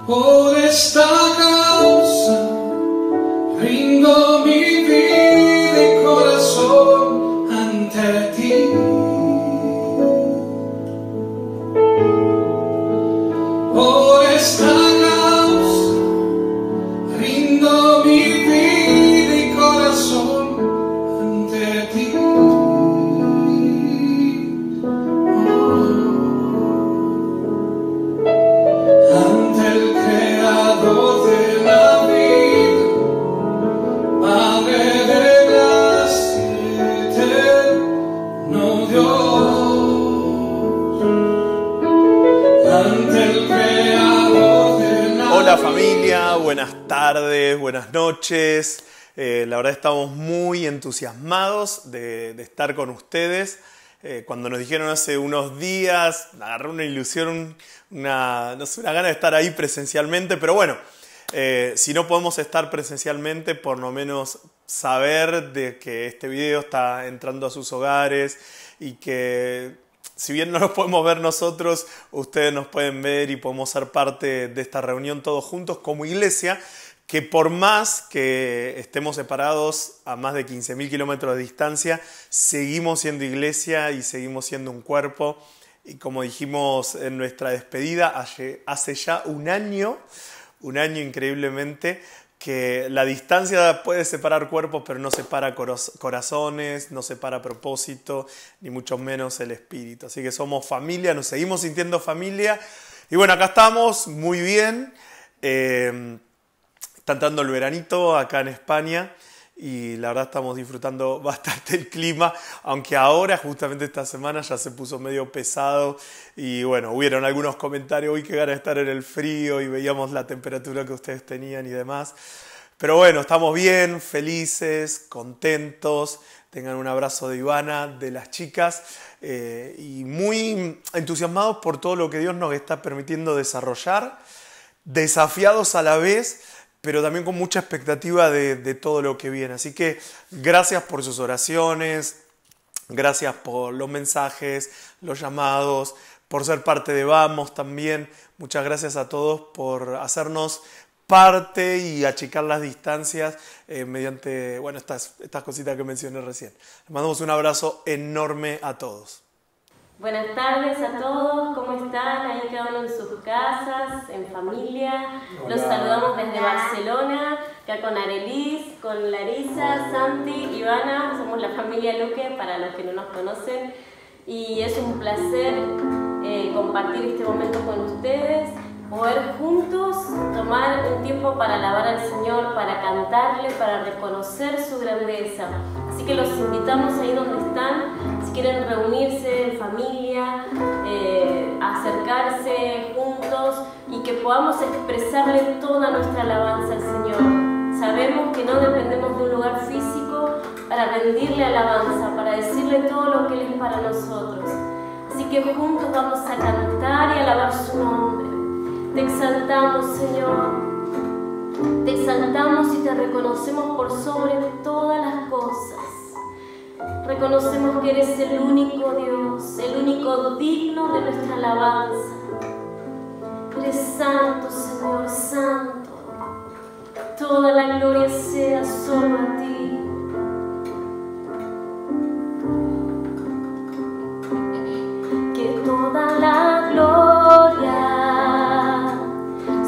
Por esta causa rindo mi vida y corazón ante ti. Por esta causa rindo mi vida y corazón ante ti. Ante el Creador de la vida, Padre de gracia, eterno Dios. Ante el Creador de la Hola familia, buenas tardes, buenas noches. La verdad estamos muy entusiasmados de estar con ustedes. Cuando nos dijeron hace unos días, me agarró una ilusión, una gana de estar ahí presencialmente, pero bueno, si no podemos estar presencialmente, por lo menos saber de que este video está entrando a sus hogares y que si bien no nos podemos ver nosotros, ustedes nos pueden ver y podemos ser parte de esta reunión todos juntos como iglesia, que por más que estemos separados a más de 15.000 kilómetros de distancia, seguimos siendo iglesia y seguimos siendo un cuerpo. Y como dijimos en nuestra despedida, hace ya un año increíblemente, que la distancia puede separar cuerpos, pero no separa corazones, no separa propósito, ni mucho menos el espíritu. Así que somos familia, nos seguimos sintiendo familia. Y bueno, acá estamos, muy bien. Está entrando el veranito acá en España y la verdad estamos disfrutando bastante el clima, aunque ahora, justamente esta semana, ya se puso medio pesado y bueno, hubieron algunos comentarios, uy, qué ganas de estar en el frío, y veíamos la temperatura que ustedes tenían y demás. Pero bueno, estamos bien, felices, contentos. Tengan un abrazo de Ivana, de las chicas, y muy entusiasmados por todo lo que Dios nos está permitiendo desarrollar, desafiados a la vez, pero también con mucha expectativa de todo lo que viene. Así que gracias por sus oraciones, gracias por los mensajes, los llamados, por ser parte de Vamos también. Muchas gracias a todos por hacernos parte y achicar las distancias mediante estas cositas que mencioné recién. Les mandamos un abrazo enorme a todos. Buenas tardes a todos, ¿cómo están? Ahí cada uno en sus casas, en familia. Hola. Los saludamos desde Barcelona, acá con Arelis, con Larisa, Santi, Ivana. Somos la familia Luque, para los que no nos conocen. Y es un placer compartir este momento con ustedes, poder juntos tomar un tiempo para alabar al Señor, para cantarle, para reconocer su grandeza. Así que los invitamos ahí donde están, si quieren reunirse en familia, acercarse juntos y que podamos expresarle toda nuestra alabanza al Señor. Sabemos que no dependemos de un lugar físico para rendirle alabanza, para decirle todo lo que Él es para nosotros. Así que juntos vamos a cantar y alabar su nombre. Te exaltamos, Señor. Te exaltamos y te reconocemos por sobre todas las cosas. Reconocemos que eres el único Dios, el único digno de nuestra alabanza. Eres santo, Señor, santo. Toda la gloria sea solo a ti. Que toda la gloria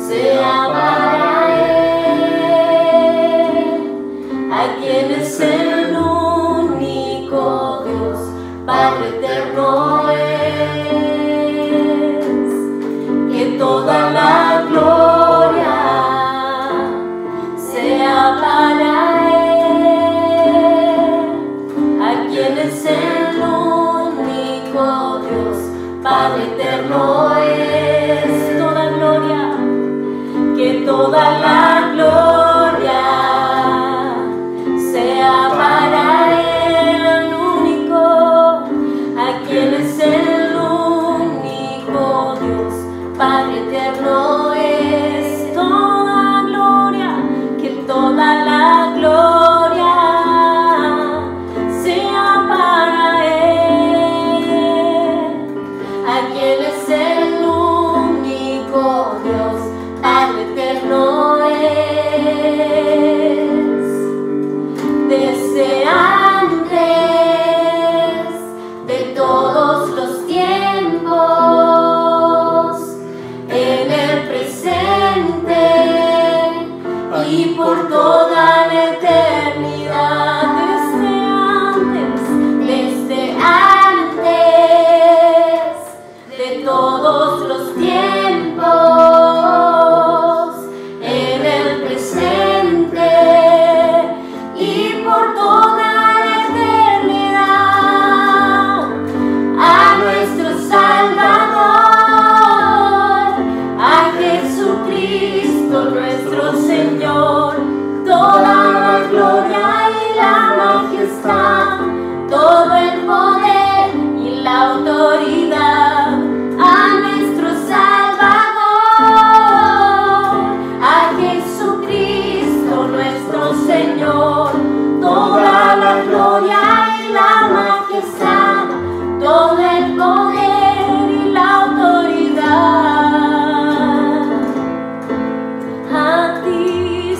sea para Él, a quien es el único Dios, Padre eterno es. Que toda la gloria sea para Él, a quien es el único Dios, Padre eterno es. Toda gloria, que toda la gloria sea para Él, el único, a quien es el único Dios, Padre eterno es. Toda gloria, que toda la gloria sea para Él, a quien es el único Dios, Padre Jesucristo nuestro Señor, toda la gloria y la majestad, todo el poder y la autoridad a nuestro Salvador, a Jesucristo nuestro Señor, toda la gloria y la majestad, todo el poder y la autoridad a ti,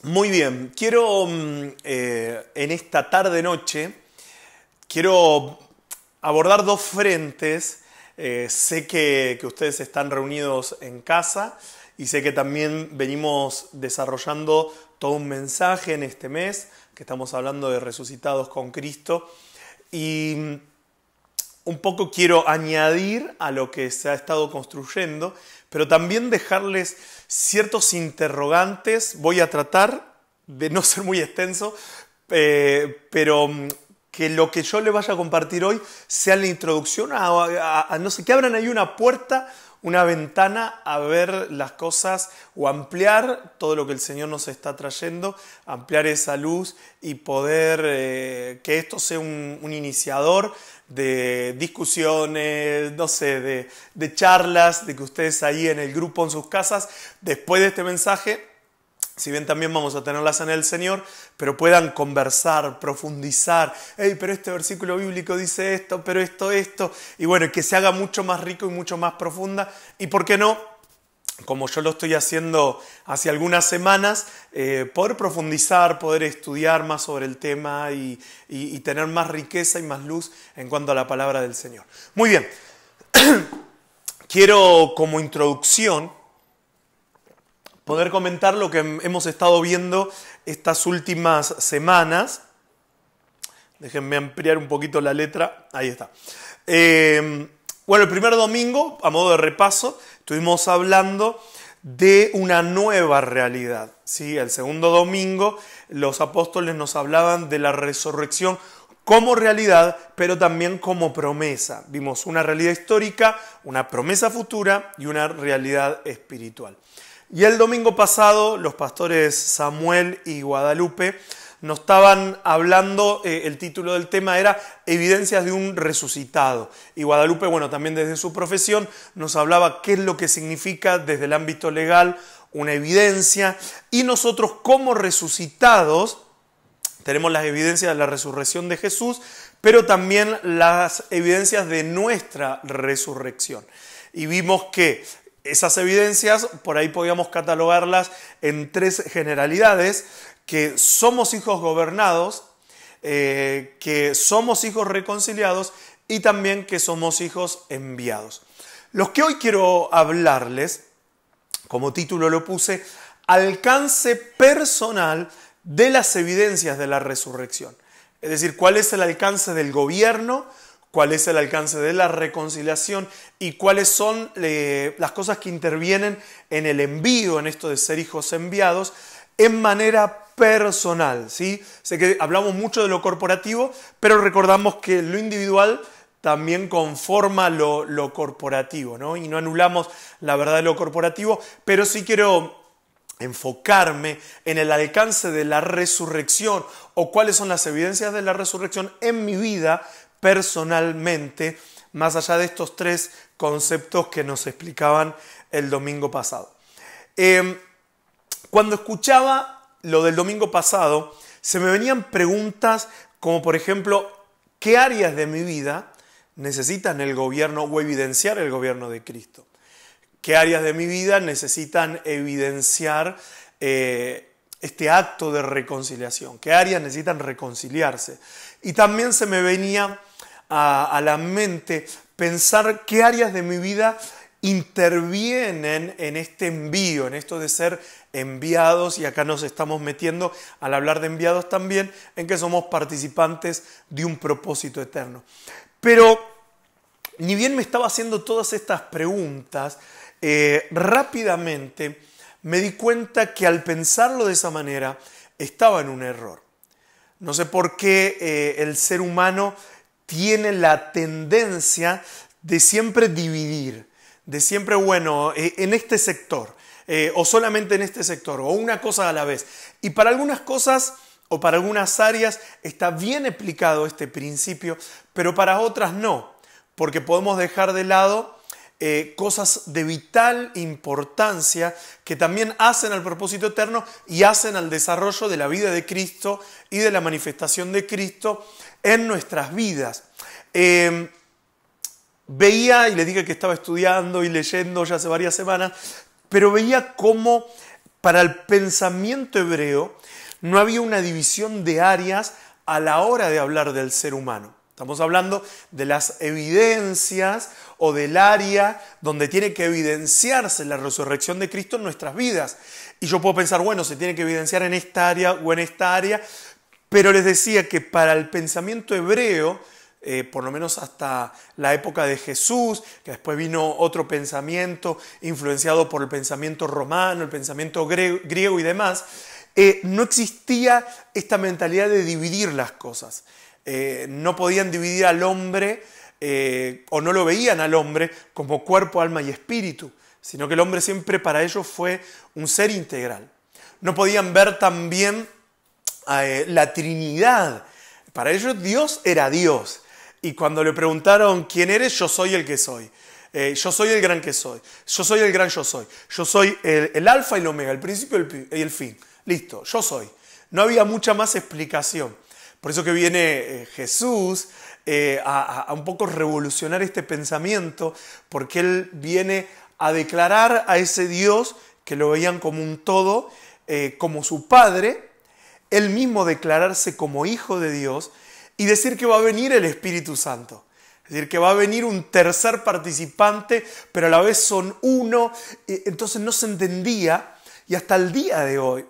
Muy bien, quiero en esta tarde-noche, quiero abordar dos frentes. Sé que ustedes están reunidos en casa y sé que también venimos desarrollando todo un mensaje en este mes, que estamos hablando de resucitados con Cristo. Y un poco quiero añadir a lo que se ha estado construyendo, pero también dejarles ciertos interrogantes. Voy a tratar de no ser muy extenso, pero que lo que yo les vaya a compartir hoy sea la introducción a no sé, que abran ahí una puerta, una ventana a ver las cosas o ampliar todo lo que el Señor nos está trayendo, ampliar esa luz y poder que esto sea un iniciador de discusiones, no sé, de charlas, de que ustedes ahí en el grupo, en sus casas, después de este mensaje, si bien también vamos a tenerlas en el Señor, pero puedan conversar, profundizar. Hey, pero este versículo bíblico dice esto, pero esto, y bueno, que se haga mucho más rico y mucho más profunda. Y por qué no, como yo lo estoy haciendo hace algunas semanas, poder profundizar, poder estudiar más sobre el tema y tener más riqueza y más luz en cuanto a la palabra del Señor. Muy bien, quiero como introducción poder comentar lo que hemos estado viendo estas últimas semanas. Déjenme ampliar un poquito la letra. Ahí está. Bueno, el primer domingo, a modo de repaso, estuvimos hablando de una nueva realidad, ¿sí? El segundo domingo, los apóstoles nos hablaban de la resurrección como realidad, pero también como promesa. Vimos una realidad histórica, una promesa futura y una realidad espiritual. Y el domingo pasado, los pastores Samuel y Guadalupe nos estaban hablando, el título del tema era Evidencias de un resucitado. Y Guadalupe, bueno, también desde su profesión, nos hablaba qué es lo que significa desde el ámbito legal una evidencia. Y nosotros como resucitados tenemos las evidencias de la resurrección de Jesús, pero también las evidencias de nuestra resurrección. Y vimos que esas evidencias, por ahí podíamos catalogarlas en tres generalidades: que somos hijos gobernados, que somos hijos reconciliados y también que somos hijos enviados. Los que hoy quiero hablarles, como título lo puse, alcance personal de las evidencias de la resurrección. Es decir, cuál es el alcance del gobierno, cuál es el alcance de la reconciliación y cuáles son las cosas que intervienen en el envío, en esto de ser hijos enviados, en manera personal, ¿sí? Sé que hablamos mucho de lo corporativo, pero recordamos que lo individual también conforma lo corporativo, ¿no? Y no anulamos la verdad de lo corporativo, pero sí quiero enfocarme en el alcance de la resurrección o cuáles son las evidencias de la resurrección en mi vida personalmente, más allá de estos tres conceptos que nos explicaban el domingo pasado. Cuando escuchaba lo del domingo pasado, se me venían preguntas como, por ejemplo, ¿qué áreas de mi vida necesitan el gobierno o evidenciar el gobierno de Cristo? ¿Qué áreas de mi vida necesitan evidenciar este acto de reconciliación? ¿Qué áreas necesitan reconciliarse? Y también se me venía a la mente pensar qué áreas de mi vida intervienen en este envío, en esto de ser enviados, y acá nos estamos metiendo al hablar de enviados también, en que somos participantes de un propósito eterno. Pero ni bien me estaba haciendo todas estas preguntas, rápidamente me di cuenta que al pensarlo de esa manera estaba en un error. No sé por qué el ser humano tiene la tendencia de siempre dividir, de siempre, bueno, en este sector, o solamente en este sector, o una cosa a la vez. Y para algunas cosas o para algunas áreas está bien aplicado este principio, pero para otras no, porque podemos dejar de lado cosas de vital importancia que también hacen al propósito eterno y hacen al desarrollo de la vida de Cristo y de la manifestación de Cristo en nuestras vidas. Veía, y les dije que estaba estudiando y leyendo ya hace varias semanas, pero veía cómo para el pensamiento hebreo no había una división de áreas a la hora de hablar del ser humano. Estamos hablando de las evidencias o del área donde tiene que evidenciarse la resurrección de Cristo en nuestras vidas. Y yo puedo pensar, bueno, se tiene que evidenciar en esta área o en esta área, pero les decía que para el pensamiento hebreo, por lo menos hasta la época de Jesús, que después vino otro pensamiento influenciado por el pensamiento romano, el pensamiento griego y demás, no existía esta mentalidad de dividir las cosas. No podían dividir al hombre o no lo veían al hombre como cuerpo, alma y espíritu, sino que el hombre siempre para ellos fue un ser integral. No podían ver también la Trinidad. Para ellos Dios era Dios. Y cuando le preguntaron quién eres, yo soy el que soy. Yo soy el gran que soy. Yo soy el gran yo soy. Yo soy el alfa y el omega, el principio y el fin. Listo, yo soy. No había mucha más explicación. Por eso que viene Jesús a un poco revolucionar este pensamiento, porque Él viene a declarar a ese Dios que lo veían como un todo, como su Padre, Él mismo declararse como Hijo de Dios y decir que va a venir el Espíritu Santo. Es decir, que va a venir un tercer participante, pero a la vez son uno. Entonces no se entendía, y hasta el día de hoy,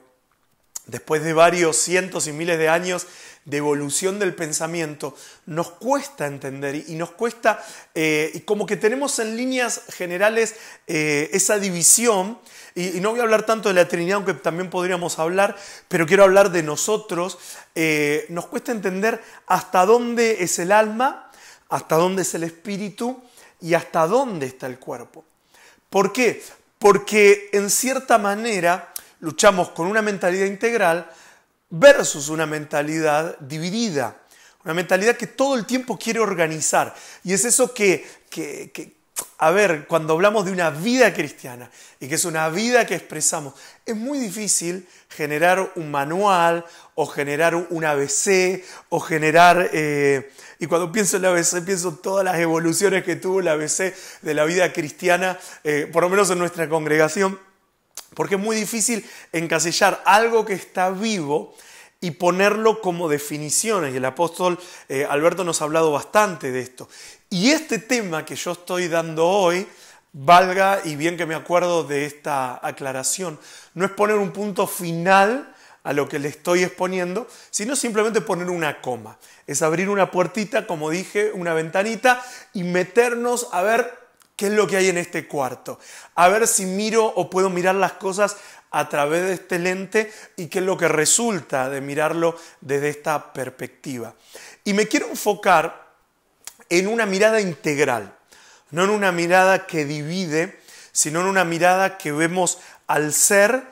después de varios cientos y miles de años de evolución del pensamiento, nos cuesta entender y nos cuesta, y como que tenemos en líneas generales esa división, y no voy a hablar tanto de la Trinidad, aunque también podríamos hablar, pero quiero hablar de nosotros. Nos cuesta entender hasta dónde es el alma, hasta dónde es el espíritu y hasta dónde está el cuerpo. ¿Por qué? Porque en cierta manera luchamos con una mentalidad integral versus una mentalidad dividida, una mentalidad que todo el tiempo quiere organizar. Y es eso a ver, cuando hablamos de una vida cristiana y que es una vida que expresamos, es muy difícil generar un manual o generar un ABC o generar... y cuando pienso en el ABC, pienso en todas las evoluciones que tuvo el ABC de la vida cristiana, por lo menos en nuestra congregación, porque es muy difícil encasillar algo que está vivo y ponerlo como definiciones. Y el apóstol Alberto nos ha hablado bastante de esto. Y este tema que yo estoy dando hoy, valga, y bien que me acuerdo de esta aclaración, no es poner un punto final a lo que le estoy exponiendo, sino simplemente poner una coma. Es abrir una puertita, como dije, una ventanita, y meternos a ver qué es lo que hay en este cuarto. A ver si miro o puedo mirar las cosas a través de este lente y qué es lo que resulta de mirarlo desde esta perspectiva. Y me quiero enfocar en una mirada integral, no en una mirada que divide, sino en una mirada que vemos al ser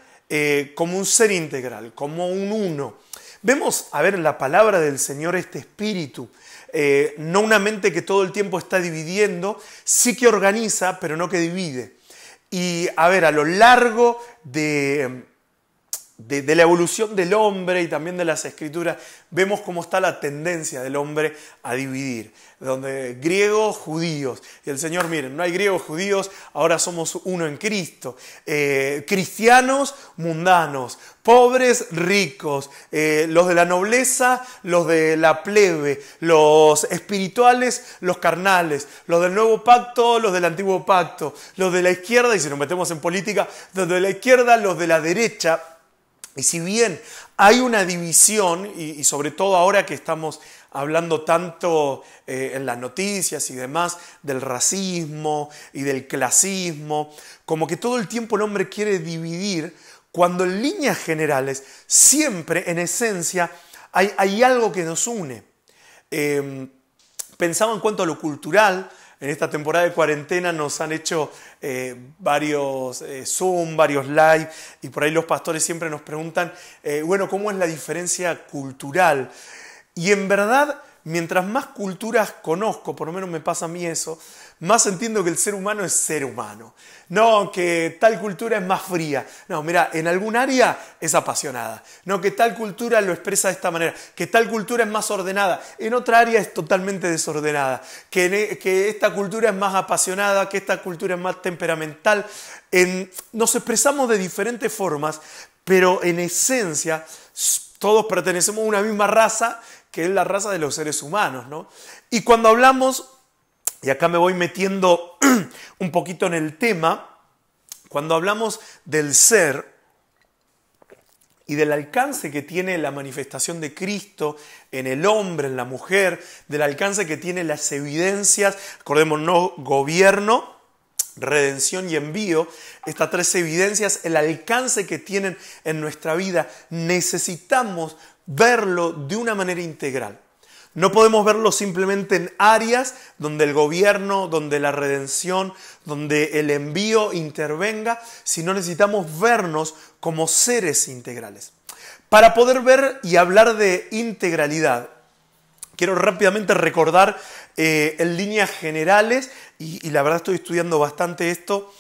como un ser integral, como un uno. Vemos, a ver, en la palabra del Señor este espíritu, no una mente que todo el tiempo está dividiendo, sí que organiza, pero no que divide. Y a ver, a lo largo de la evolución del hombre y también de las escrituras, vemos cómo está la tendencia del hombre a dividir. Donde griegos, judíos. Y el Señor, miren, no hay griegos, judíos, ahora somos uno en Cristo. Cristianos, mundanos. Pobres, ricos. Los de la nobleza, los de la plebe. Los espirituales, los carnales. Los del nuevo pacto, los del antiguo pacto. Los de la izquierda, y si nos metemos en política, los de la izquierda, los de la derecha. Y si bien hay una división, y sobre todo ahora que estamos hablando tanto en las noticias y demás del racismo y del clasismo, como que todo el tiempo el hombre quiere dividir, cuando en líneas generales, siempre en esencia, hay algo que nos une. Pensaba en cuanto a lo cultural. En esta temporada de cuarentena nos han hecho varios Zoom, varios live, y por ahí los pastores siempre nos preguntan, bueno, ¿cómo es la diferencia cultural? Y en verdad mientras más culturas conozco, por lo menos me pasa a mí eso, más entiendo que el ser humano es ser humano. No, que tal cultura es más fría. No, mira, en algún área es apasionada. No, que tal cultura lo expresa de esta manera. Que tal cultura es más ordenada. En otra área es totalmente desordenada. Que esta cultura es más apasionada, que esta cultura es más temperamental. Nos expresamos de diferentes formas, pero en esencia todos pertenecemos a una misma raza, que es la raza de los seres humanos, ¿no? Y cuando hablamos, y acá me voy metiendo un poquito en el tema, cuando hablamos del ser y del alcance que tiene la manifestación de Cristo en el hombre, en la mujer, del alcance que tiene las evidencias, acordémonos, gobierno, redención y envío, estas tres evidencias, el alcance que tienen en nuestra vida, necesitamos verlo de una manera integral. No podemos verlo simplemente en áreas donde el gobierno, donde la redención, donde el envío intervenga, sino necesitamos vernos como seres integrales. Para poder ver y hablar de integralidad, quiero rápidamente recordar en líneas generales, y la verdad estoy estudiando bastante esto,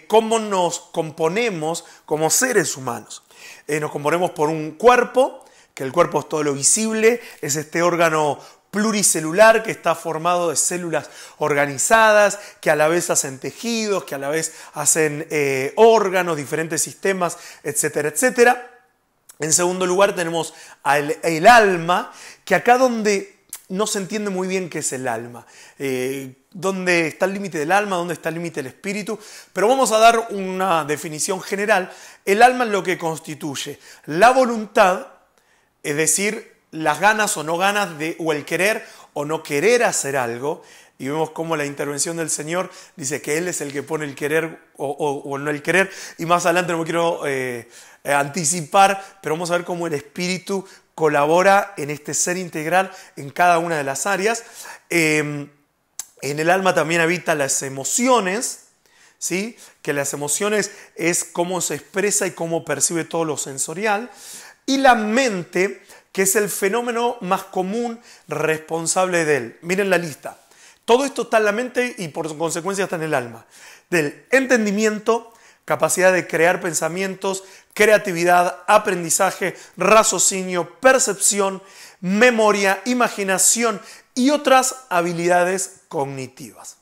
cómo nos componemos como seres humanos. Nos componemos por un cuerpo, que el cuerpo es todo lo visible, es este órgano pluricelular que está formado de células organizadas, que a la vez hacen tejidos, que a la vez hacen órganos, diferentes sistemas, etcétera, etcétera. En segundo lugar tenemos el alma, que acá donde no se entiende muy bien qué es el alma. ¿Dónde está el límite del alma? ¿Dónde está el límite del espíritu? Pero vamos a dar una definición general. El alma es lo que constituye la voluntad, es decir, las ganas o no ganas o el querer o no querer hacer algo. Y vemos cómo la intervención del Señor dice que Él es el que pone el querer o no el querer. Y más adelante no me quiero anticipar, pero vamos a ver cómo el Espíritu colabora en este ser integral en cada una de las áreas. En el alma también habitan las emociones, ¿sí? Que las emociones es cómo se expresa y cómo percibe todo lo sensorial. Y la mente, que es el fenómeno más común responsable de él. Miren la lista. Todo esto está en la mente y por consecuencia está en el alma. Del entendimiento, capacidad de crear pensamientos, creatividad, aprendizaje, raciocinio, percepción, memoria, imaginación y otras habilidades cognitivas.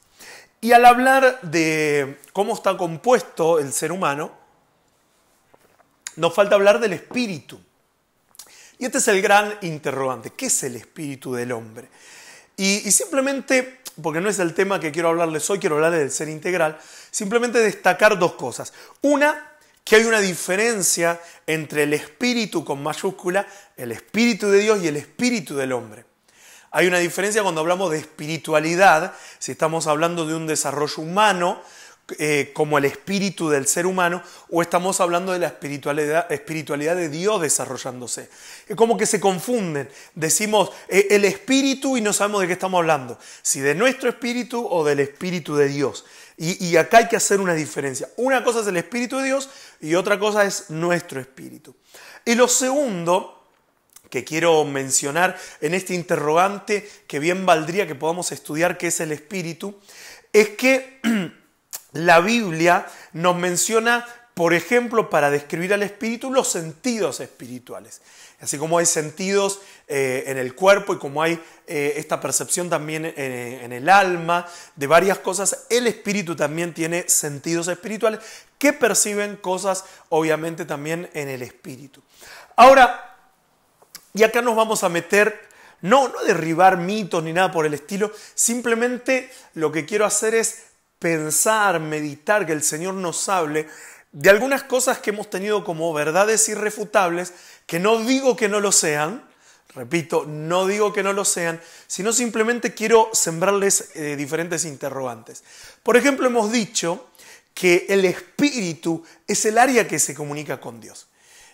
Y al hablar de cómo está compuesto el ser humano, nos falta hablar del espíritu. Y este es el gran interrogante. ¿Qué es el espíritu del hombre? Y simplemente, porque no es el tema que quiero hablarles hoy, quiero hablarles del ser integral, simplemente destacar dos cosas. Una, que hay una diferencia entre el espíritu con mayúscula, el espíritu de Dios y el espíritu del hombre. Hay una diferencia cuando hablamos de espiritualidad, si estamos hablando de un desarrollo humano, como el espíritu del ser humano, o estamos hablando de la espiritualidad de Dios desarrollándose. Es como que se confunden. Decimos el espíritu y no sabemos de qué estamos hablando. Si de nuestro espíritu o del espíritu de Dios. Y acá hay que hacer una diferencia. Una cosa es el espíritu de Dios y otra cosa es nuestro espíritu. Y lo segundo que quiero mencionar en este interrogante, que bien valdría que podamos estudiar qué es el espíritu, es que la Biblia nos menciona, por ejemplo, para describir al espíritu, los sentidos espirituales. Así como hay sentidos en el cuerpo y como hay esta percepción también en el alma de varias cosas, el espíritu también tiene sentidos espirituales que perciben cosas, obviamente, también en el espíritu. Ahora, y acá nos vamos a meter, no derribar mitos ni nada por el estilo, simplemente lo que quiero hacer es pensar, meditar, que el Señor nos hable de algunas cosas que hemos tenido como verdades irrefutables, que no digo que no lo sean, repito, no digo que no lo sean, sino simplemente quiero sembrarles diferentes interrogantes. Por ejemplo, hemos dicho que el espíritu es el área que se comunica con Dios.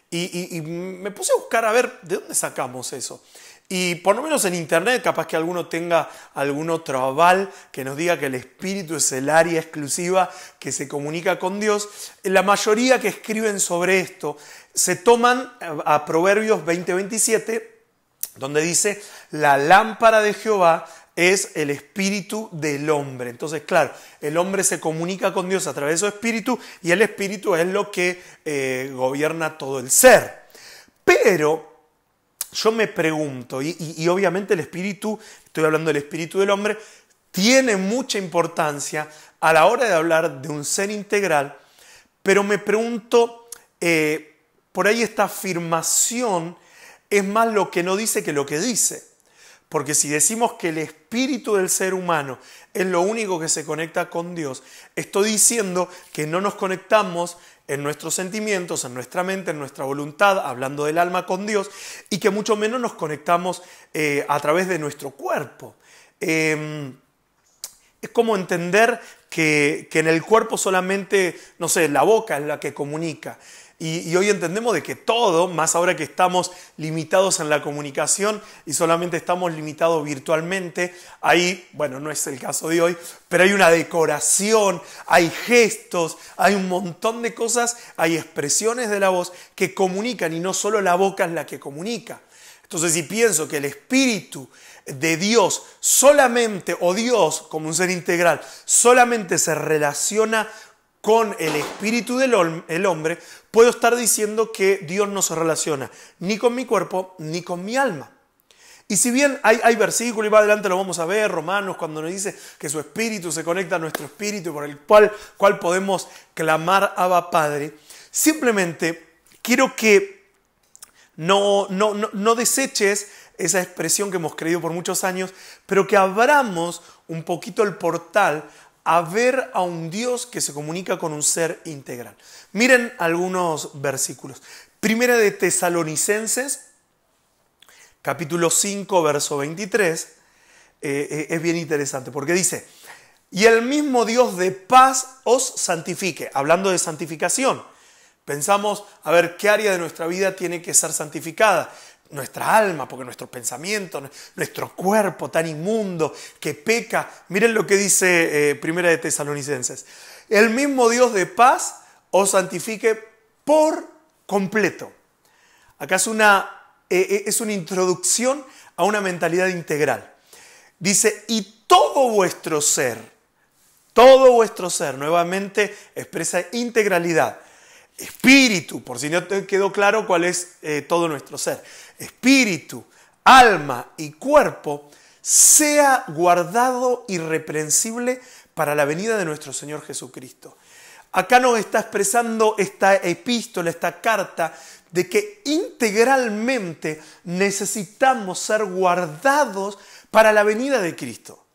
Y me puse a buscar a ver de dónde sacamos eso. Y por lo menos en internet, capaz que alguno tenga algún otro aval que nos diga que el espíritu es el área exclusiva que se comunica con Dios. La mayoría que escriben sobre esto se toman a Proverbios 20:27 donde dice, la lámpara de Jehová es el espíritu del hombre. Entonces, claro, el hombre se comunica con Dios a través de su espíritu y el espíritu es lo que gobierna todo el ser. Pero yo me pregunto, y obviamente el espíritu, estoy hablando del espíritu del hombre, tiene mucha importancia a la hora de hablar de un ser integral, pero me pregunto, por ahí esta afirmación es más lo que no dice que lo que dice. Porque si decimos que el espíritu del ser humano es lo único que se conecta con Dios, estoy diciendo que no nos conectamos en nuestros sentimientos, en nuestra mente, en nuestra voluntad, hablando del alma con Dios, y que mucho menos nos conectamos a través de nuestro cuerpo. Es como entender que en el cuerpo solamente, no sé, la boca es la que comunica. Y hoy entendemos de que todo, más ahora que estamos limitados en la comunicación y solamente estamos limitados virtualmente, hay, bueno, no es el caso de hoy, pero hay una decoración, hay gestos, hay un montón de cosas, hay expresiones de la voz que comunican y no solo la boca es la que comunica. Entonces, si pienso que el espíritu de Dios solamente, o Dios como un ser integral, solamente se relaciona con el espíritu del hombre, puedo estar diciendo que Dios no se relaciona ni con mi cuerpo ni con mi alma. Y si bien hay versículos, y más adelante lo vamos a ver, Romanos, cuando nos dice que su espíritu se conecta a nuestro espíritu, por el cual podemos clamar Abba Padre, simplemente quiero que no deseches esa expresión que hemos creído por muchos años, pero que abramos un poquito el portal a ver a un Dios que se comunica con un ser integral. Miren algunos versículos. Primera de Tesalonicenses, capítulo 5, verso 23, es bien interesante porque dice, y el mismo Dios de paz os santifique, hablando de santificación. Pensamos, a ver, ¿qué área de nuestra vida tiene que ser santificada? Nuestra alma, porque nuestros pensamientos, nuestro cuerpo tan inmundo que peca. Miren lo que dice Primera de Tesalonicenses. El mismo Dios de paz os santifique por completo. Acá es una introducción a una mentalidad integral. Dice, y todo vuestro ser, nuevamente expresa integralidad. Espíritu, por si no te quedó claro cuál es todo nuestro ser. Espíritu, alma y cuerpo sea guardado irreprensible para la venida de nuestro Señor Jesucristo. Acá nos está expresando esta epístola, esta carta, de que integralmente necesitamos ser guardados para la venida de Cristo.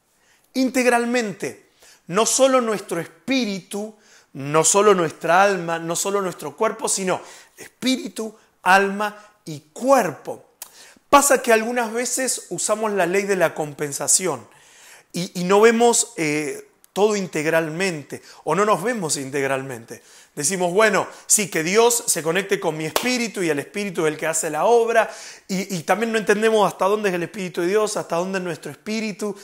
Integralmente, no solo nuestro espíritu, no solo nuestra alma, no solo nuestro cuerpo, sino espíritu, alma y cuerpo. Pasa que algunas veces usamos la ley de la compensación y no vemos todo integralmente o no nos vemos integralmente. Decimos, bueno, sí, que Dios se conecte con mi espíritu y el espíritu es el que hace la obra y también no entendemos hasta dónde es el espíritu de Dios, hasta dónde es nuestro espíritu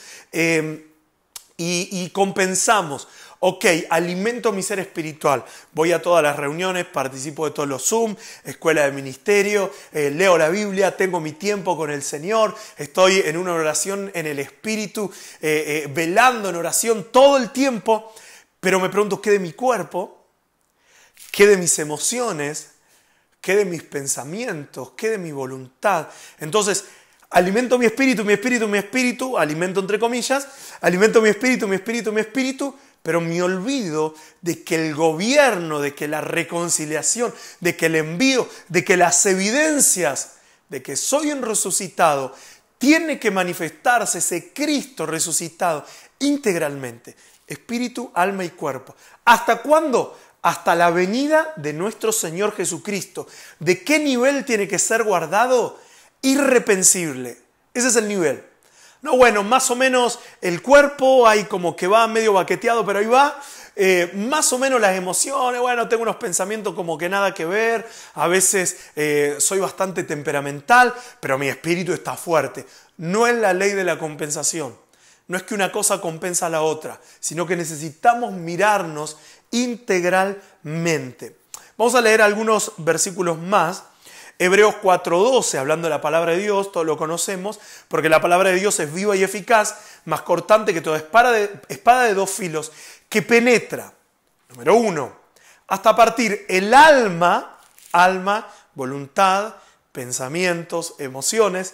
y compensamos. Ok, alimento mi ser espiritual, voy a todas las reuniones, participo de todos los Zoom, escuela de ministerio, leo la Biblia, tengo mi tiempo con el Señor, estoy en una oración en el Espíritu, velando en oración todo el tiempo, pero me pregunto, ¿qué de mi cuerpo? ¿Qué de mis emociones? ¿Qué de mis pensamientos? ¿Qué de mi voluntad? Entonces, alimento mi espíritu, alimento entre comillas, alimento mi espíritu, pero me olvido de que el gobierno, de que la reconciliación, de que el envío, de que las evidencias de que soy un resucitado, tiene que manifestarse ese Cristo resucitado integralmente, espíritu, alma y cuerpo. ¿Hasta cuándo? Hasta la venida de nuestro Señor Jesucristo. ¿De qué nivel tiene que ser guardado? Irreprensible. Ese es el nivel. No, bueno, más o menos el cuerpo ahí como que va medio baqueteado, pero ahí va. Más o menos las emociones, bueno, tengo unos pensamientos como que nada que ver. A veces soy bastante temperamental, pero mi espíritu está fuerte. No es la ley de la compensación. No es que una cosa compensa a la otra, sino que necesitamos mirarnos integralmente. Vamos a leer algunos versículos más. Hebreos 4:12, hablando de la palabra de Dios, todos lo conocemos, porque la palabra de Dios es viva y eficaz, más cortante que toda espada de dos filos, que penetra, número 1, hasta partir el alma, voluntad, pensamientos, emociones,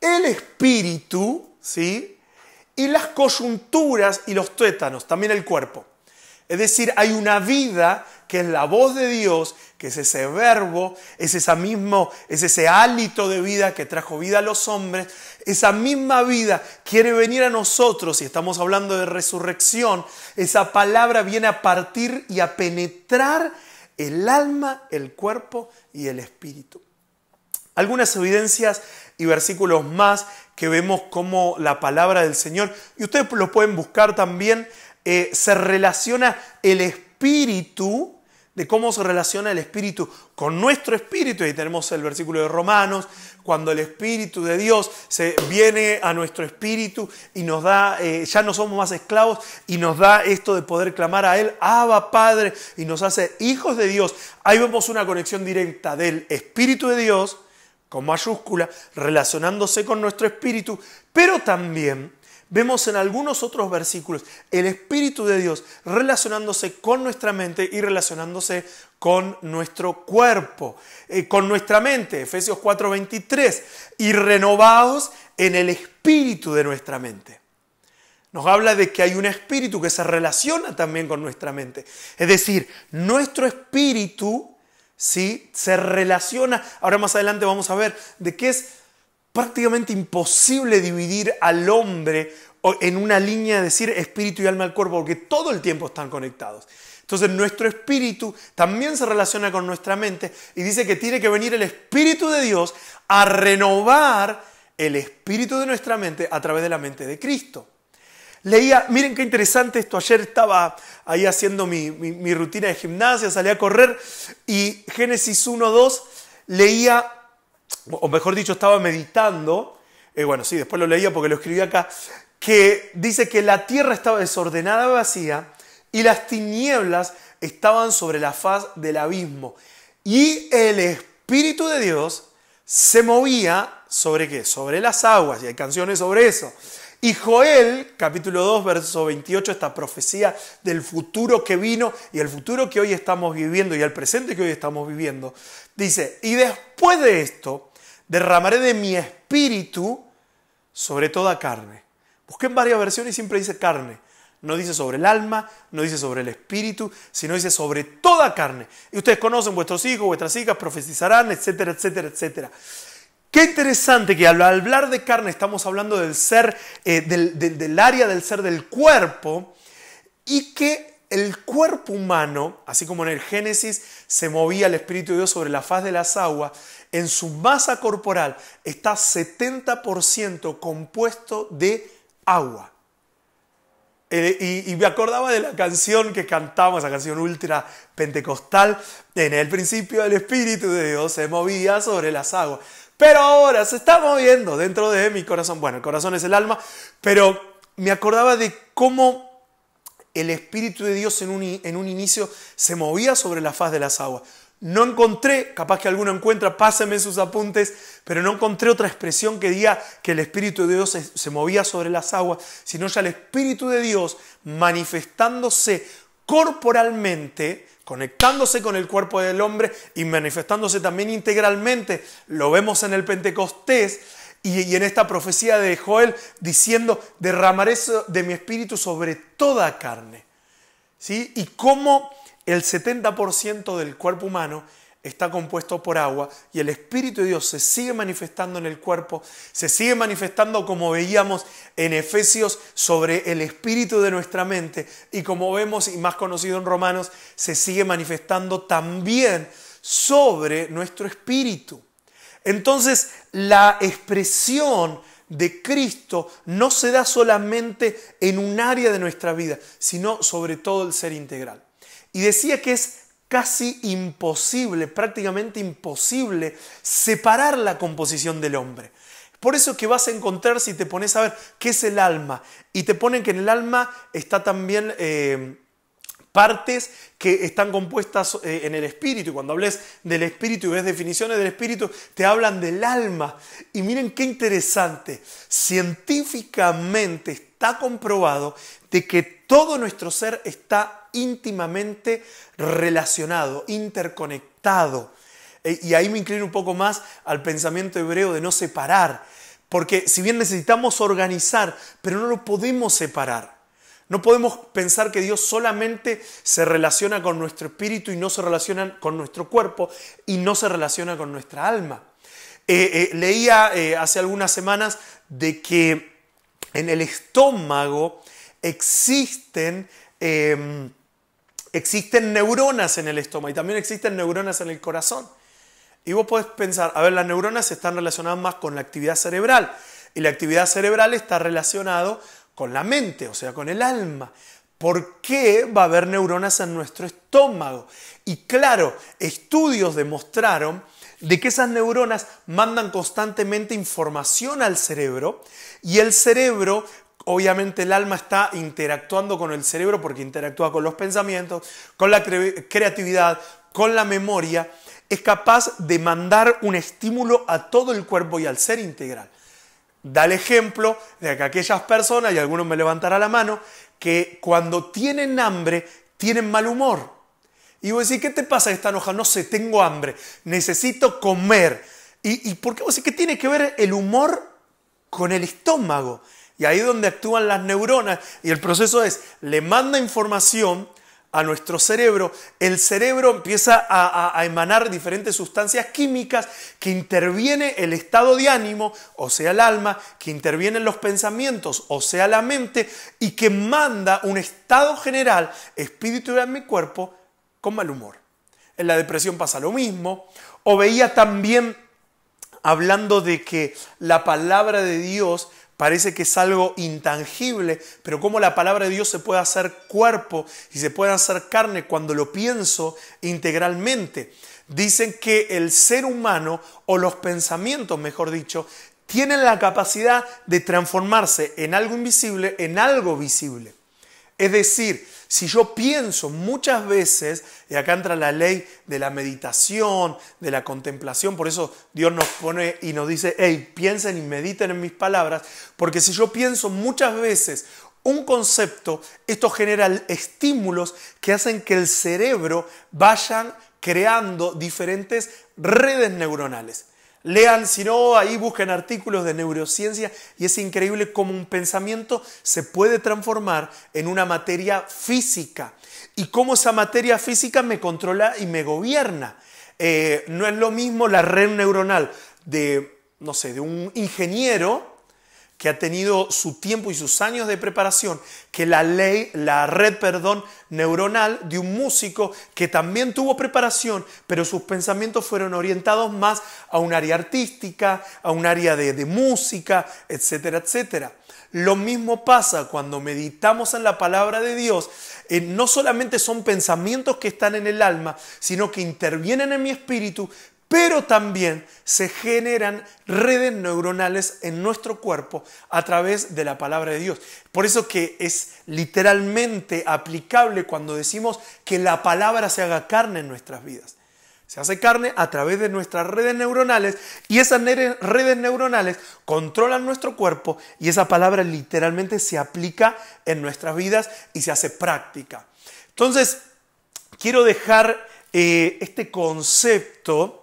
el espíritu, ¿sí? Y las coyunturas y los tuétanos, también el cuerpo. Es decir, hay una vida que es la voz de Dios, que es ese verbo, es ese hálito de vida que trajo vida a los hombres. Esa misma vida quiere venir a nosotros, y estamos hablando de resurrección. Esa palabra viene a partir y a penetrar el alma, el cuerpo y el espíritu. Algunas evidencias y versículos más que vemos como la palabra del Señor, y ustedes lo pueden buscar también, se relaciona el espíritu, de cómo se relaciona el espíritu con nuestro espíritu. Y tenemos el versículo de Romanos, cuando el espíritu de Dios viene a nuestro espíritu y nos da, ya no somos más esclavos, y nos da esto de poder clamar a Él, Abba Padre, y nos hace hijos de Dios. Ahí vemos una conexión directa del espíritu de Dios, con mayúscula, relacionándose con nuestro espíritu, pero también vemos en algunos otros versículos el Espíritu de Dios relacionándose con nuestra mente y relacionándose con nuestro cuerpo, con nuestra mente, Efesios 4:23, y renovados en el espíritu de nuestra mente. Nos habla de que hay un espíritu que se relaciona también con nuestra mente. Es decir, nuestro espíritu, ¿sí?, se relaciona. Ahora más adelante vamos a ver de que es prácticamente imposible dividir al hombre en una línea, de decir espíritu y alma al cuerpo, porque todo el tiempo están conectados. Entonces nuestro espíritu también se relaciona con nuestra mente, y dice que tiene que venir el Espíritu de Dios a renovar el espíritu de nuestra mente a través de la mente de Cristo. Leía, miren qué interesante esto, ayer estaba ahí haciendo mi rutina de gimnasia, salí a correr, y Génesis 1:2 leía, o mejor dicho, estaba meditando, bueno, sí, después lo leía porque lo escribí acá, que dice que la tierra estaba desordenada, vacía, y las tinieblas estaban sobre la faz del abismo. Y el Espíritu de Dios se movía ¿sobre qué? Sobre las aguas, y hay canciones sobre eso. Y Joel, capítulo 2, verso 28, esta profecía del futuro que vino y el futuro que hoy estamos viviendo y el presente que hoy estamos viviendo, dice, y después de esto derramaré de mi espíritu sobre toda carne. Busqué en varias versiones y siempre dice carne. No dice sobre el alma, no dice sobre el espíritu, sino dice sobre toda carne. Y ustedes conocen, vuestros hijos, vuestras hijas profetizarán, etcétera, etcétera, etcétera. Qué interesante que al hablar de carne estamos hablando del ser, del área del ser del cuerpo, y que el cuerpo humano, así como en el Génesis se movía el Espíritu de Dios sobre la faz de las aguas, en su masa corporal está 70% compuesto de agua. Y me acordaba de la canción que cantamos, esa canción ultra pentecostal, en el principio el Espíritu de Dios se movía sobre las aguas, pero ahora se está moviendo dentro de mi corazón. Bueno, el corazón es el alma, pero me acordaba de cómo el Espíritu de Dios en un inicio se movía sobre la faz de las aguas. No encontré, capaz que alguno encuentra, pásenme sus apuntes, pero no encontré otra expresión que diga que el Espíritu de Dios se movía sobre las aguas, sino ya el Espíritu de Dios manifestándose corporalmente, conectándose con el cuerpo del hombre y manifestándose también integralmente. Lo vemos en el Pentecostés y en esta profecía de Joel diciendo, derramaré de mi espíritu sobre toda carne. ¿Sí? Y cómo el 70% del cuerpo humano está compuesto por agua, y el Espíritu de Dios se sigue manifestando en el cuerpo, se sigue manifestando, como veíamos en Efesios, sobre el espíritu de nuestra mente, y como vemos, y más conocido en Romanos, se sigue manifestando también sobre nuestro espíritu. Entonces, la expresión de Cristo no se da solamente en un área de nuestra vida, sino sobre todo el ser integral. Y decía que es casi imposible, prácticamente imposible, separar la composición del hombre. Por eso que vas a encontrar, si te pones a ver qué es el alma, y te ponen que en el alma está también partes que están compuestas en el espíritu. Y cuando hables del espíritu y ves definiciones del espíritu, te hablan del alma. Y miren qué interesante. Científicamente está comprobado de que todo nuestro ser está íntimamente relacionado, interconectado. Y ahí me inclino un poco más al pensamiento hebreo de no separar. Porque si bien necesitamos organizar, pero no lo podemos separar. No podemos pensar que Dios solamente se relaciona con nuestro espíritu y no se relaciona con nuestro cuerpo y no se relaciona con nuestra alma. Leía hace algunas semanas de que en el estómago existen neuronas en el estómago y también existen neuronas en el corazón. Y vos podés pensar, a ver, las neuronas están relacionadas más con la actividad cerebral y la actividad cerebral está relacionada con la mente, o sea, con el alma. ¿Por qué va a haber neuronas en nuestro estómago? Y claro, estudios demostraron de que esas neuronas mandan constantemente información al cerebro y el cerebro, obviamente el alma está interactuando con el cerebro porque interactúa con los pensamientos, con la creatividad, con la memoria, es capaz de mandar un estímulo a todo el cuerpo y al ser integral. Da el ejemplo de que aquellas personas, y algunos me levantarán la mano, que cuando tienen hambre, tienen mal humor. Y vos decís, ¿qué te pasa que estás enojado? No sé, tengo hambre, necesito comer. ¿Y por qué vos decís? ¿Qué tiene que ver el humor con el estómago? Y ahí es donde actúan las neuronas. Y el proceso es, le manda información a nuestro cerebro, el cerebro empieza a emanar diferentes sustancias químicas que interviene el estado de ánimo, o sea el alma, que intervienen los pensamientos, o sea la mente, y que manda un estado general, espíritu y alma y cuerpo, con mal humor. En la depresión pasa lo mismo. O veía también, hablando de que la palabra de Dios parece que es algo intangible, pero cómo la palabra de Dios se puede hacer cuerpo y se puede hacer carne cuando lo pienso integralmente. Dicen que el ser humano, o los pensamientos, mejor dicho, tienen la capacidad de transformarse en algo invisible en algo visible. Es decir, si yo pienso muchas veces, y acá entra la ley de la meditación, de la contemplación, por eso Dios nos pone y nos dice, hey, piensen y mediten en mis palabras, porque si yo pienso muchas veces un concepto, esto genera estímulos que hacen que el cerebro vayan creando diferentes redes neuronales. Lean, si no, ahí busquen artículos de neurociencia y es increíble cómo un pensamiento se puede transformar en una materia física y cómo esa materia física me controla y me gobierna. No es lo mismo la red neuronal de, no sé, de un ingeniero que ha tenido su tiempo y sus años de preparación, que la red neuronal de un músico que también tuvo preparación, pero sus pensamientos fueron orientados más a un área artística, a un área de música, etcétera, etcétera. Lo mismo pasa cuando meditamos en la palabra de Dios. No solamente son pensamientos que están en el alma, sino que intervienen en mi espíritu, pero también se generan redes neuronales en nuestro cuerpo a través de la palabra de Dios. Por eso que es literalmente aplicable cuando decimos que la palabra se haga carne en nuestras vidas. Se hace carne a través de nuestras redes neuronales y esas redes neuronales controlan nuestro cuerpo y esa palabra literalmente se aplica en nuestras vidas y se hace práctica. Entonces, quiero dejar este concepto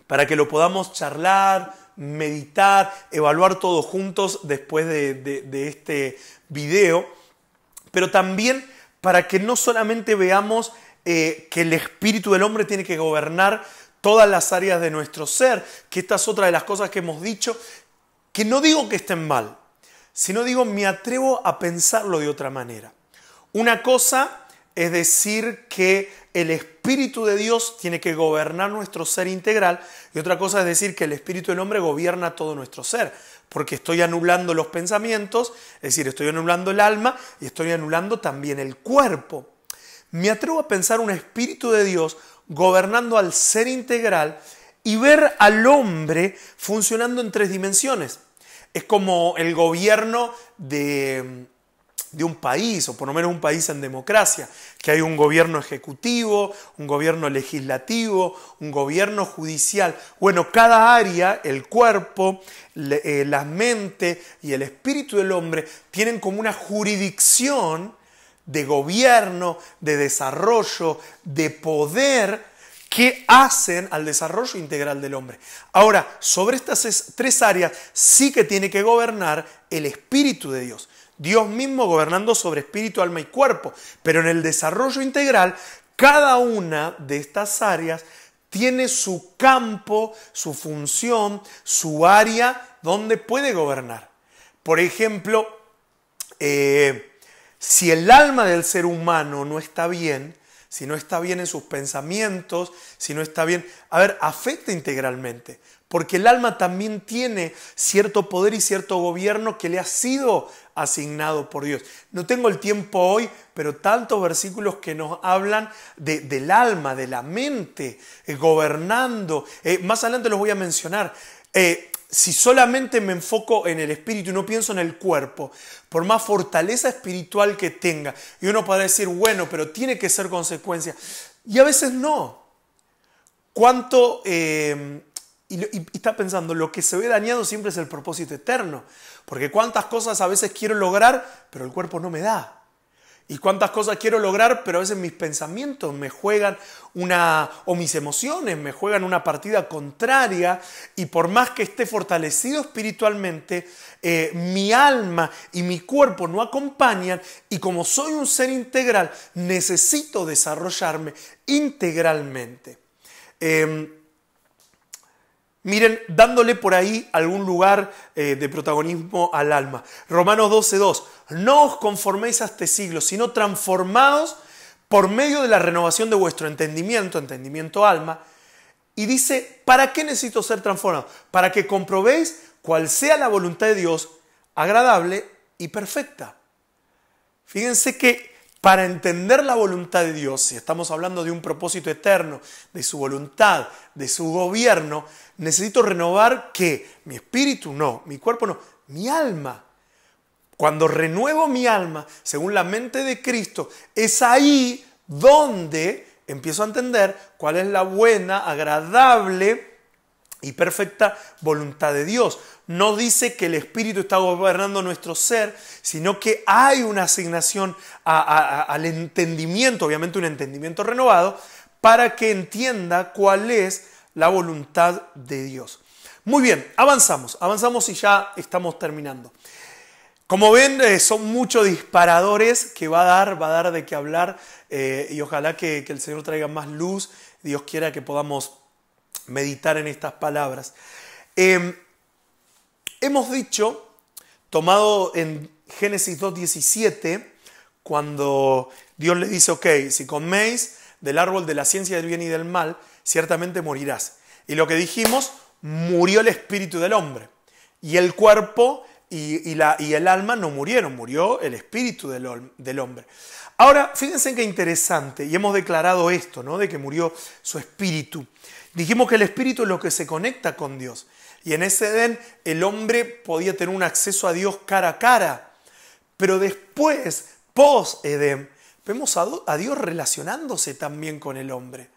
para que lo podamos charlar, meditar, evaluar todos juntos después de este video, pero también para que no solamente veamos que el espíritu del hombre tiene que gobernar todas las áreas de nuestro ser, que esta es otra de las cosas que hemos dicho, que no digo que estén mal, sino digo, me atrevo a pensarlo de otra manera. Una cosa es decir que el Espíritu de Dios tiene que gobernar nuestro ser integral y otra cosa es decir que el Espíritu del hombre gobierna todo nuestro ser, porque estoy anulando los pensamientos, es decir, estoy anulando el alma y estoy anulando también el cuerpo. Me atrevo a pensar un Espíritu de Dios gobernando al ser integral y ver al hombre funcionando en tres dimensiones. Es como el gobierno de de un país, o por lo menos un país en democracia, que hay un gobierno ejecutivo, un gobierno legislativo, un gobierno judicial. Bueno, cada área, el cuerpo, la mente y el espíritu del hombre tienen como una jurisdicción de gobierno, de desarrollo, de poder que hacen al desarrollo integral del hombre. Ahora, sobre estas 3 áreas sí que tiene que gobernar el Espíritu de Dios. Dios mismo gobernando sobre espíritu, alma y cuerpo. Pero en el desarrollo integral, cada una de estas áreas tiene su campo, su función, su área donde puede gobernar. Por ejemplo, si el alma del ser humano no está bien, si no está bien en sus pensamientos, si no está bien, afecta integralmente. Porque el alma también tiene cierto poder y cierto gobierno que le ha sido asignado por Dios. No tengo el tiempo hoy, pero tantos versículos que nos hablan del alma, de la mente, gobernando. Más adelante los voy a mencionar. Si solamente me enfoco en el espíritu y no pienso en el cuerpo, por más fortaleza espiritual que tenga, y uno podrá decir, bueno, pero tiene que ser consecuencia. Y a veces no. ¿Cuánto... Y está pensando, lo que se ve dañado siempre es el propósito eterno. Porque cuántas cosas a veces quiero lograr, pero el cuerpo no me da. Y cuántas cosas quiero lograr, pero a veces mis pensamientos me juegan o mis emociones me juegan una partida contraria. Y por más que esté fortalecido espiritualmente, mi alma y mi cuerpo no acompañan. Y como soy un ser integral, necesito desarrollarme integralmente. Miren, dándole por ahí algún lugar de protagonismo al alma. Romanos 12:2. No os conforméis a este siglo, sino transformados por medio de la renovación de vuestro entendimiento alma. Y dice, ¿para qué necesito ser transformado? Para que comprobéis cuál sea la voluntad de Dios, agradable y perfecta. Fíjense que para entender la voluntad de Dios, si estamos hablando de un propósito eterno, de su voluntad, de su gobierno, necesito renovar ¿qué? Mi espíritu no, mi cuerpo no, mi alma. Cuando renuevo mi alma, según la mente de Cristo, es ahí donde empiezo a entender cuál es la buena, agradable y perfecta voluntad de Dios. No dice que el Espíritu está gobernando nuestro ser, sino que hay una asignación al entendimiento, obviamente un entendimiento renovado, para que entienda cuál es la voluntad de Dios. Muy bien, avanzamos y ya estamos terminando. Como ven, son muchos disparadores que va a dar de qué hablar y ojalá que el Señor traiga más luz. Dios quiera que podamos meditar en estas palabras. Hemos dicho, tomado en Génesis 2:17, cuando Dios le dice, ok, si coméis del árbol de la ciencia del bien y del mal, ciertamente morirás. Y lo que dijimos, murió el espíritu del hombre. Y el cuerpo y el alma no murieron, murió el espíritu del hombre. Ahora, fíjense qué interesante, y hemos declarado esto, ¿no? De que murió su espíritu. Dijimos que el espíritu es lo que se conecta con Dios. Y en ese Edén el hombre podía tener un acceso a Dios cara a cara. Pero después, post-Edén, vemos a Dios relacionándose también con el hombre.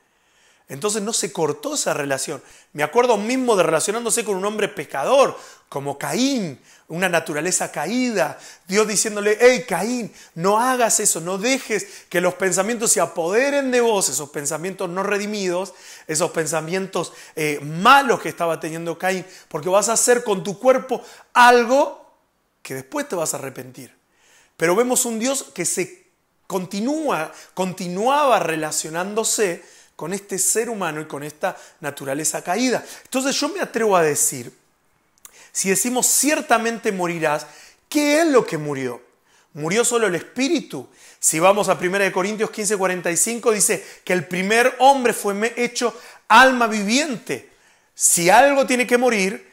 Entonces no se cortó esa relación. Me acuerdo mismo de relacionándose con un hombre pecador, como Caín, una naturaleza caída. Dios diciéndole, hey Caín, no hagas eso, no dejes que los pensamientos se apoderen de vos, esos pensamientos no redimidos, esos pensamientos malos que estaba teniendo Caín, porque vas a hacer con tu cuerpo algo que después te vas a arrepentir. Pero vemos un Dios que se continuaba relacionándose con este ser humano y con esta naturaleza caída. Entonces yo me atrevo a decir, si decimos ciertamente morirás, ¿qué es lo que murió? ¿Murió solo el espíritu? Si vamos a 1 Corintios 15:45, dice que el primer hombre fue hecho alma viviente. Si algo tiene que morir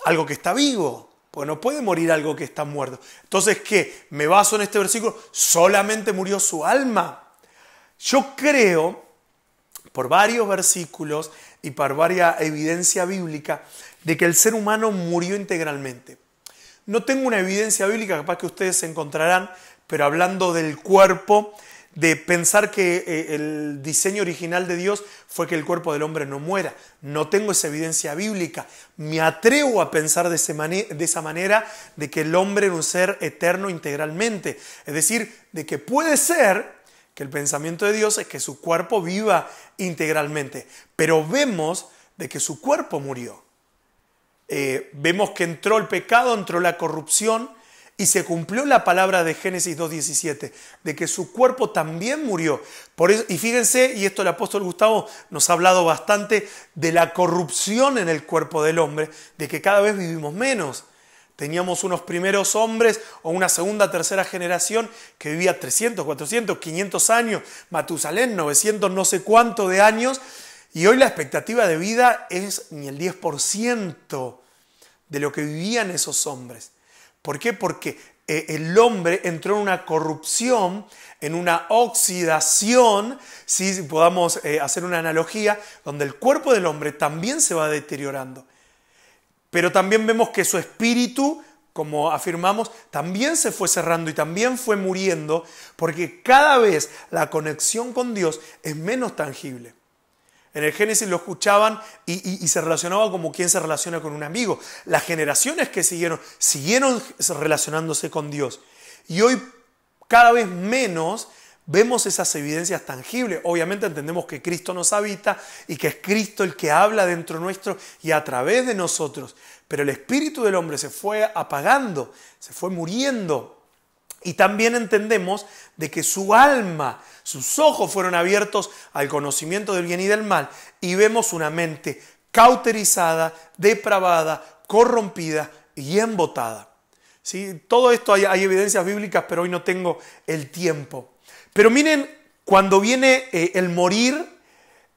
algo que está vivo. Porque no puede morir algo que está muerto. Entonces, ¿qué? Me baso en este versículo, solamente murió su alma. Yo creo, por varios versículos y por varias evidencia bíblica, de que el ser humano murió integralmente. No tengo una evidencia bíblica, capaz que ustedes se encontrarán, pero hablando del cuerpo, de pensar que el diseño original de Dios fue que el cuerpo del hombre no muera. No tengo esa evidencia bíblica. Me atrevo a pensar de esa manera, de que el hombre era un ser eterno integralmente. Es decir, de que puede ser que el pensamiento de Dios es que su cuerpo viva integralmente. Pero vemos de que su cuerpo murió. Vemos que entró el pecado, entró la corrupción, y se cumplió la palabra de Génesis 2:17, de que su cuerpo también murió. Por eso, y fíjense, y esto el apóstol Gustavo nos ha hablado bastante de la corrupción en el cuerpo del hombre, de que cada vez vivimos menos. Teníamos unos primeros hombres o una segunda, tercera generación que vivía 300, 400, 500 años, Matusalén 900 no sé cuánto de años, y hoy la expectativa de vida es ni el 10% de lo que vivían esos hombres. ¿Por qué? Porque el hombre entró en una corrupción, en una oxidación, si podamos hacer una analogía, donde el cuerpo del hombre también se va deteriorando. Pero también vemos que su espíritu, como afirmamos, también se fue cerrando y también fue muriendo, porque cada vez la conexión con Dios es menos tangible. En el Génesis lo escuchaban y se relacionaba como quien se relaciona con un amigo. Las generaciones que siguieron relacionándose con Dios. Y hoy cada vez menos vemos esas evidencias tangibles. Obviamente entendemos que Cristo nos habita y que es Cristo el que habla dentro nuestro y a través de nosotros. Pero el espíritu del hombre se fue apagando, se fue muriendo. Y también entendemos de que su alma, sus ojos fueron abiertos al conocimiento del bien y del mal y vemos una mente cauterizada, depravada, corrompida y embotada. ¿Sí? Todo esto hay evidencias bíblicas, pero hoy no tengo el tiempo. Pero miren, cuando viene el morir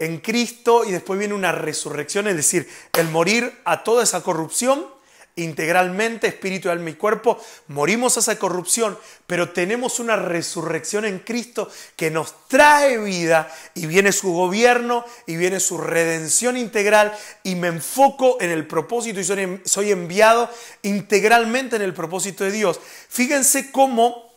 en Cristo y después viene una resurrección, es decir, el morir a toda esa corrupción, integralmente, espíritu, alma y cuerpo, morimos a esa corrupción, pero tenemos una resurrección en Cristo que nos trae vida y viene su gobierno y viene su redención integral y me enfoco en el propósito y soy enviado integralmente en el propósito de Dios. Fíjense cómo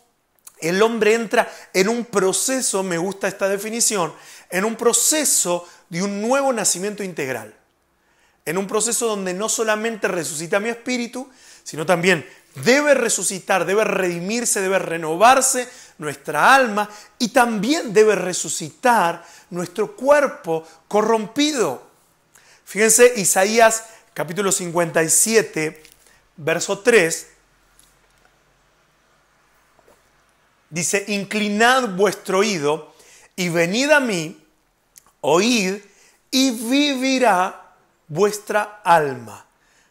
el hombre entra en un proceso, me gusta esta definición, en un proceso de un nuevo nacimiento integral. En un proceso donde no solamente resucita mi espíritu, sino también debe resucitar, debe redimirse, debe renovarse nuestra alma y también debe resucitar nuestro cuerpo corrompido. Fíjense, Isaías capítulo 57, verso 3, dice: inclinad vuestro oído y venid a mí, oíd y vivirá vuestra alma.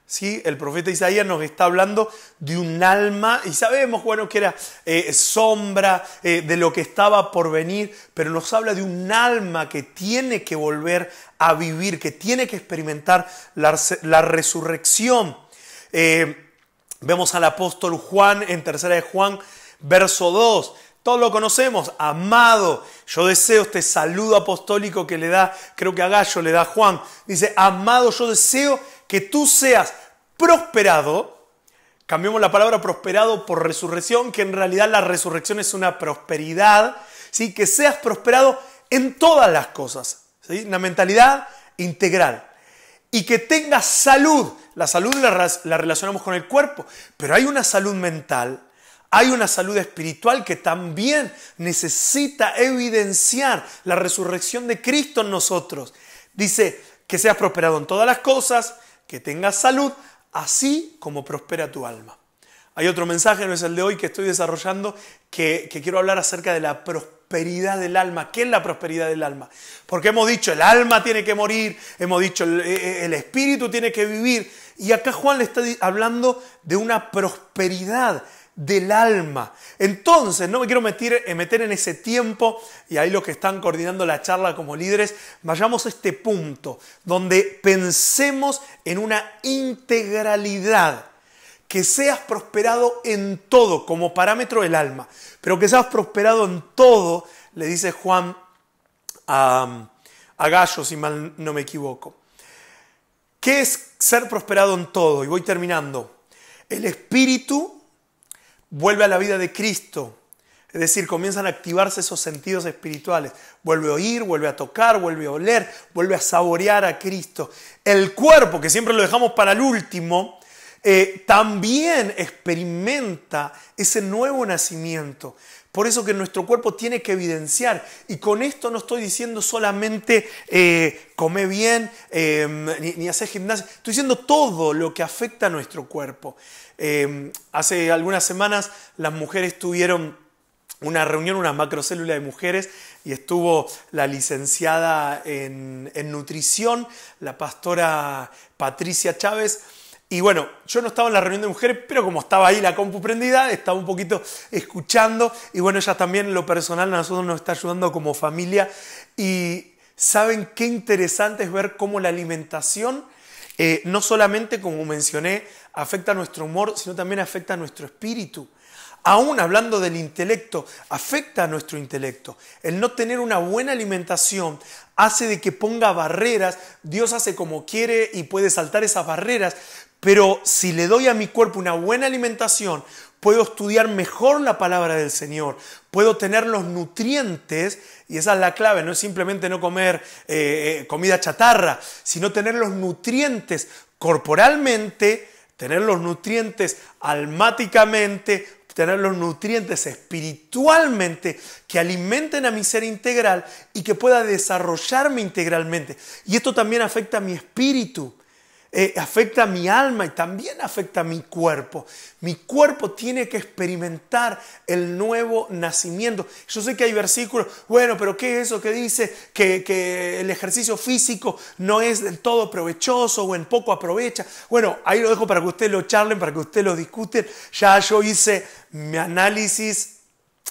¿Sí? El profeta Isaías nos está hablando de un alma y sabemos, bueno, que era sombra de lo que estaba por venir, pero nos habla de un alma que tiene que volver a vivir, que tiene que experimentar la resurrección. Vemos al apóstol Juan en 3 de Juan, verso 2. Todos lo conocemos, amado, yo deseo este saludo apostólico que le da, creo que a Gallo le da Juan. Dice, amado, yo deseo que tú seas prosperado. Cambiamos la palabra prosperado por resurrección, que en realidad la resurrección es una prosperidad. ¿Sí? Que seas prosperado en todas las cosas. ¿Sí? Una mentalidad integral. Y que tengas salud. La salud la relacionamos con el cuerpo, pero hay una salud mental. Hay una salud espiritual que también necesita evidenciar la resurrección de Cristo en nosotros. Dice que seas prosperado en todas las cosas, que tengas salud, así como prospera tu alma. Hay otro mensaje, no es el de hoy, que estoy desarrollando, que quiero hablar acerca de la prosperidad del alma. ¿Qué es la prosperidad del alma? Porque hemos dicho el alma tiene que morir, hemos dicho el espíritu tiene que vivir. Y acá Juan le está hablando de una prosperidad del alma. Entonces, no me quiero meter en ese tiempo, y ahí los que están coordinando la charla como líderes, vayamos a este punto donde pensemos en una integralidad, que seas prosperado en todo, como parámetro del alma, pero que seas prosperado en todo, le dice Juan a Gallo, si mal no me equivoco. ¿Qué es ser prosperado en todo? Y voy terminando. el espíritu vuelve a la vida de Cristo. Es decir, comienzan a activarse esos sentidos espirituales. Vuelve a oír, vuelve a tocar, vuelve a oler, vuelve a saborear a Cristo. El cuerpo, que siempre lo dejamos para el último, también experimenta ese nuevo nacimiento. Por eso que nuestro cuerpo tiene que evidenciar. Y con esto no estoy diciendo solamente come bien, ni hacer gimnasia. Estoy diciendo todo lo que afecta a nuestro cuerpo. Hace algunas semanas las mujeres tuvieron una reunión, una macrocélula de mujeres, y estuvo la licenciada en nutrición, la pastora Patricia Chávez. Y bueno, yo no estaba en la reunión de mujeres, pero como estaba ahí la compu prendida, estaba un poquito escuchando. Y bueno, ella también en lo personal a nosotros nos está ayudando como familia. Y ¿saben qué interesante es ver cómo la alimentación, no solamente, como mencioné, afecta a nuestro humor, sino también afecta a nuestro espíritu? Aún hablando del intelecto, afecta a nuestro intelecto. El no tener una buena alimentación hace de que ponga barreras. Dios hace como quiere y puede saltar esas barreras. Pero si le doy a mi cuerpo una buena alimentación, puedo estudiar mejor la palabra del Señor. Puedo tener los nutrientes, y esa es la clave, no es simplemente no comer comida chatarra, sino tener los nutrientes corporalmente, tener los nutrientes almáticamente, tener los nutrientes espiritualmente que alimenten a mi ser integral y que pueda desarrollarme integralmente. Y esto también afecta a mi espíritu, afecta a mi alma y también afecta a mi cuerpo. Mi cuerpo tiene que experimentar el nuevo nacimiento. Yo sé que hay versículos, bueno, pero ¿qué es eso que dice que el ejercicio físico no es del todo provechoso o en poco aprovecha? Bueno, ahí lo dejo para que ustedes lo charlen, para que ustedes lo discuten. Ya yo hice mi análisis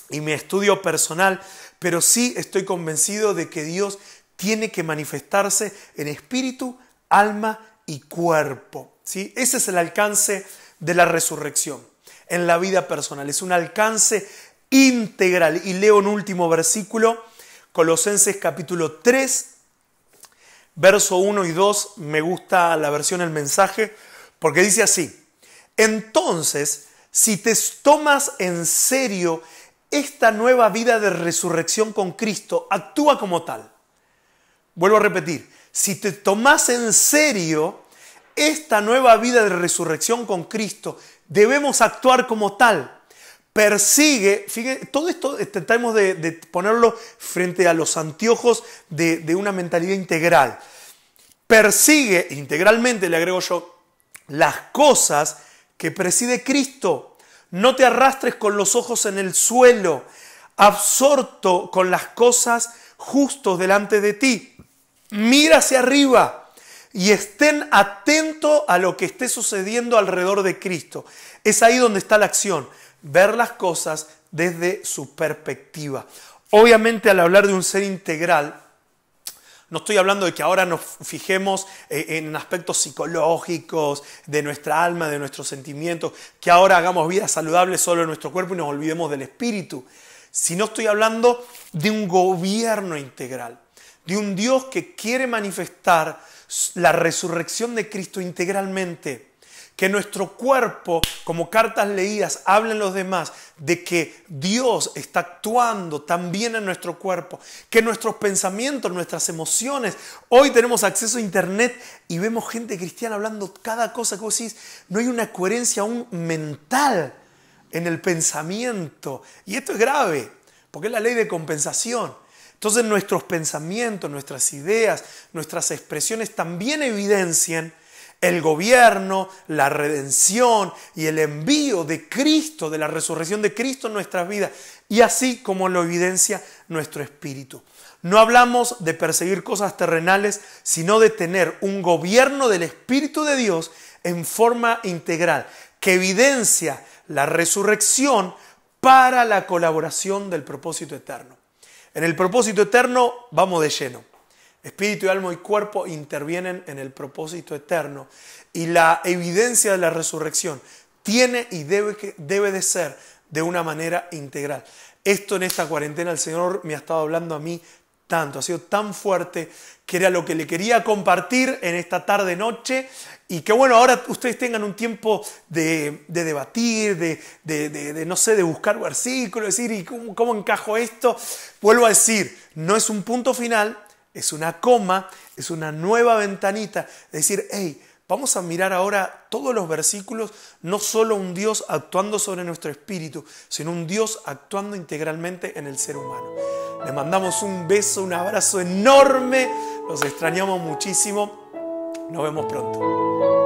y mi estudio personal, pero sí estoy convencido de que Dios tiene que manifestarse en espíritu, alma y cuerpo, ¿sí? Ese es el alcance de la resurrección en la vida personal. Es un alcance integral. Y leo un último versículo, Colosenses capítulo 3, verso 1 y 2. Me gusta la versión El Mensaje, porque dice así: entonces, si te tomas en serio esta nueva vida de resurrección con Cristo, actúa como tal. Vuelvo a repetir. Si te tomas en serio esta nueva vida de resurrección con Cristo, debemos actuar como tal. Persigue, fíjense, todo esto tratamos de ponerlo frente a los anteojos de una mentalidad integral. Persigue, integralmente le agrego yo, las cosas que preside Cristo. No te arrastres con los ojos en el suelo, absorto con las cosas justos delante de ti. Mira hacia arriba y estén atentos a lo que esté sucediendo alrededor de Cristo. Es ahí donde está la acción, ver las cosas desde su perspectiva. Obviamente, al hablar de un ser integral, no estoy hablando de que ahora nos fijemos en aspectos psicológicos de nuestra alma, de nuestros sentimientos, que ahora hagamos vida saludable solo en nuestro cuerpo y nos olvidemos del espíritu. Sino estoy hablando de un gobierno integral, de un Dios que quiere manifestar la resurrección de Cristo integralmente. Que nuestro cuerpo, como cartas leídas, hablen los demás de que Dios está actuando también en nuestro cuerpo. Que nuestros pensamientos, nuestras emociones, hoy tenemos acceso a internet y vemos gente cristiana hablando cada cosa que vos decís, no hay una coherencia aún mental en el pensamiento. Y esto es grave, porque es la ley de compensación. Entonces nuestros pensamientos, nuestras ideas, nuestras expresiones también evidencian el gobierno, la redención y el envío de Cristo, de la resurrección de Cristo en nuestras vidas, y así como lo evidencia nuestro espíritu. No hablamos de perseguir cosas terrenales, sino de tener un gobierno del Espíritu de Dios en forma integral, que evidencia la resurrección para la colaboración del propósito eterno. En el propósito eterno vamos de lleno. Espíritu, alma y cuerpo intervienen en el propósito eterno. Y la evidencia de la resurrección tiene y debe de ser de una manera integral. Esto en esta cuarentena el Señor me ha estado hablando a mí tanto, ha sido tan fuerte, que era lo que le quería compartir en esta tarde-noche. Y que bueno, ahora ustedes tengan un tiempo de debatir, no sé, de buscar versículos, decir, ¿y cómo encajo esto? Vuelvo a decir, no es un punto final, es una coma, es una nueva ventanita. Es decir, hey, vamos a mirar ahora todos los versículos, no solo un Dios actuando sobre nuestro espíritu, sino un Dios actuando integralmente en el ser humano. Les mandamos un beso, un abrazo enorme, los extrañamos muchísimo, nos vemos pronto.